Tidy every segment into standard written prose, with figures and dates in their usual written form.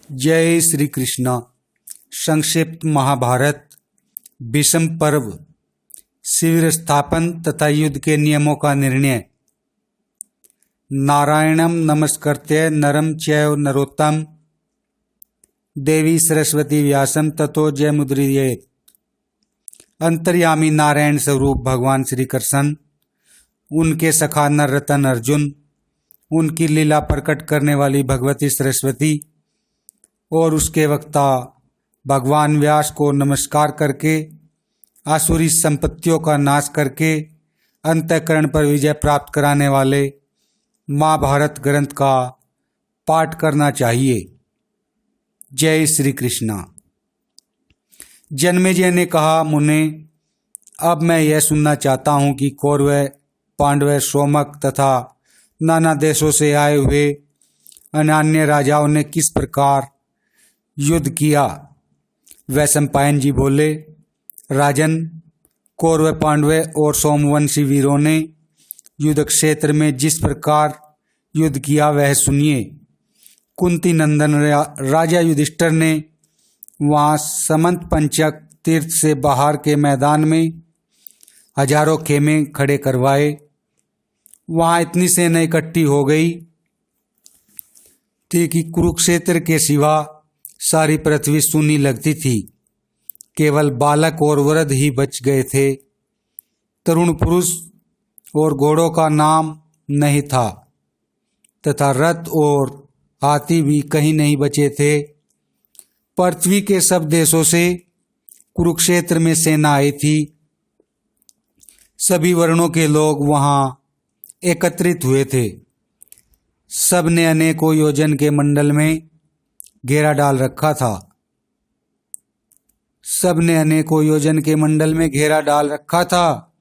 जय श्री कृष्ण। संक्षिप्त महाभारत भीष्म पर्व, शिविर स्थापन तथा युद्ध के नियमों का निर्णय। नारायणं नमस्कृत्य नरं चैव नरोत्तमं देवी सरस्वती व्यासं ततो जयमुदीरयेत्। अंतर्यामी नारायण स्वरूप भगवान श्री कृष्ण, उनके सखा नर रतन अर्जुन, उनकी लीला प्रकट करने वाली भगवती सरस्वती और उसके वक्ता भगवान व्यास को नमस्कार करके आसुरी संपत्तियों का नाश करके अंतःकरण पर विजय प्राप्त कराने वाले महाभारत ग्रंथ का पाठ करना चाहिए। जय श्री कृष्ण। जन्मेजय ने कहा, मुने, अब मैं यह सुनना चाहता हूँ कि कौरव, पांडव, सोमक तथा नाना देशों से आए हुए अन्य राजाओं ने किस प्रकार युद्ध किया। वैशंपायन जी बोले, राजन, कौरव, पांडव और सोमवंशी वीरों ने युद्ध क्षेत्र में जिस प्रकार युद्ध किया वह सुनिए। कुंती नंदन राजा युधिष्ठिर ने वहाँ समंत पंचक तीर्थ से बाहर के मैदान में हजारों खेमे खड़े करवाए। वहाँ इतनी सेना इकट्ठी हो गई थी कि कुरुक्षेत्र के सिवा सारी पृथ्वी सुनी लगती थी। केवल बालक और वृद्ध ही बच गए थे। तरुण पुरुष और घोड़ों का नाम नहीं था तथा रथ और हाथी भी कहीं नहीं बचे थे। पृथ्वी के सब देशों से कुरुक्षेत्र में सेना आई थी। सभी वर्णों के लोग वहां एकत्रित हुए थे। सब ने अनेकों योजन के मंडल में घेरा डाल रखा था।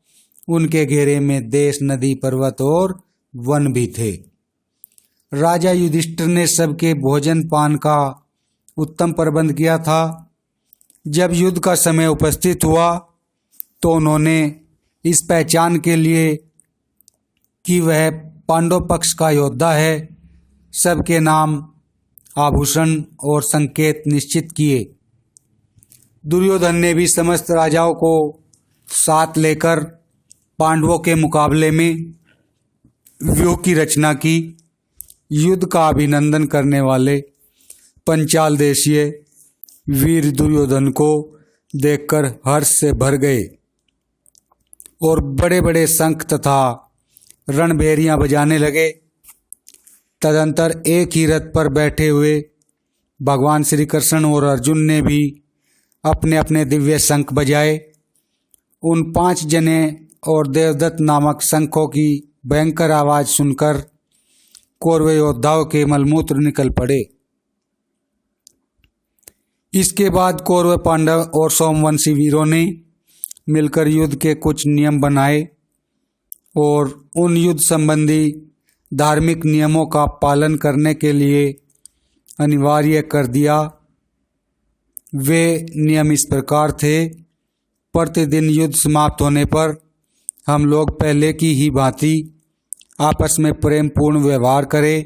उनके घेरे में देश, नदी, पर्वत और वन भी थे। राजा युधिष्ठिर ने सबके भोजन पान का उत्तम प्रबंध किया था। जब युद्ध का समय उपस्थित हुआ तो उन्होंने इस पहचान के लिए कि वह पांडव पक्ष का योद्धा है, सबके नाम, आभूषण और संकेत निश्चित किए। दुर्योधन ने भी समस्त राजाओं को साथ लेकर पांडवों के मुकाबले में व्यूह की रचना की। युद्ध का अभिनंदन करने वाले पंचाल देशीय वीर दुर्योधन को देखकर हर्ष से भर गए और बड़े बड़े शंख तथा रणभेरियां बजाने लगे। तदंतर एक ही रथ पर बैठे हुए भगवान श्री कृष्ण और अर्जुन ने भी अपने अपने दिव्य शंख बजाए। उन 5 जने और देवदत्त नामक शंखों की भयंकर आवाज सुनकर कौरव योद्धाओं के मलमूत्र निकल पड़े। इसके बाद कौरव, पांडव और सोमवंशी वीरों ने मिलकर युद्ध के कुछ नियम बनाए और उन युद्ध संबंधी धार्मिक नियमों का पालन करने के लिए अनिवार्य कर दिया। वे नियम इस प्रकार थे। प्रतिदिन युद्ध समाप्त होने पर हम लोग पहले की ही भांति आपस में प्रेम पूर्ण व्यवहार करें।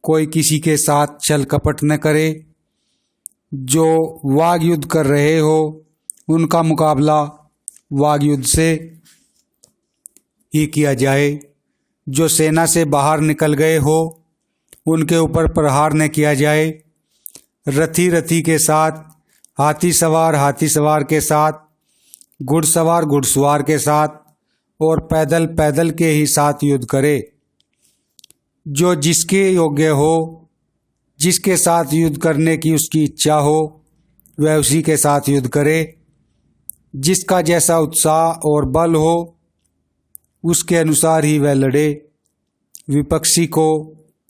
कोई किसी के साथ छल कपट न करे। जो वाग युद्ध कर रहे हो उनका मुकाबला वाग युद्ध से ही किया जाए। जो सेना से बाहर निकल गए हो उनके ऊपर प्रहार न किया जाए। रथी के साथ, हाथी सवार के साथ, घुड़सवार के साथ और पैदल के ही साथ युद्ध करे। जो जिसके योग्य हो, जिसके साथ युद्ध करने की उसकी इच्छा हो, वह उसी के साथ युद्ध करे। जिसका जैसा उत्साह और बल हो उसके अनुसार ही वह लड़े। विपक्षी को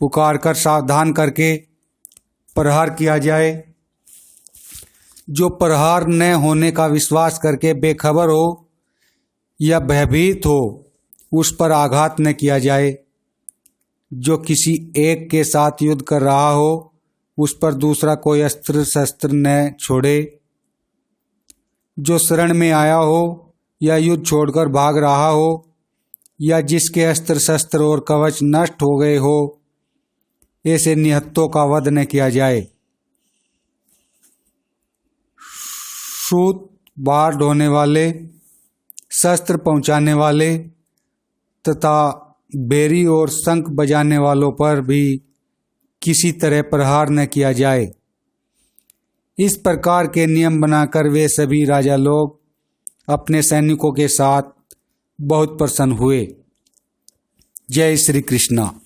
पुकार कर सावधान करके प्रहार किया जाए। जो प्रहार न होने का विश्वास करके बेखबर हो या भयभीत हो उस पर आघात न किया जाए। जो किसी एक के साथ युद्ध कर रहा हो उस पर दूसरा कोई अस्त्र शस्त्र न छोड़े। जो शरण में आया हो या युद्ध छोड़कर भाग रहा हो या जिसके अस्त्र शस्त्र और कवच नष्ट हो गए हो, ऐसे निहत्तों का वध न किया जाए। सूत बार ढोने वाले, शस्त्र पहुंचाने वाले तथा बेरी और शंख बजाने वालों पर भी किसी तरह प्रहार न किया जाए। इस प्रकार के नियम बनाकर वे सभी राजा लोग अपने सैनिकों के साथ बहुत प्रसन्न हुए। जय श्री कृष्णा।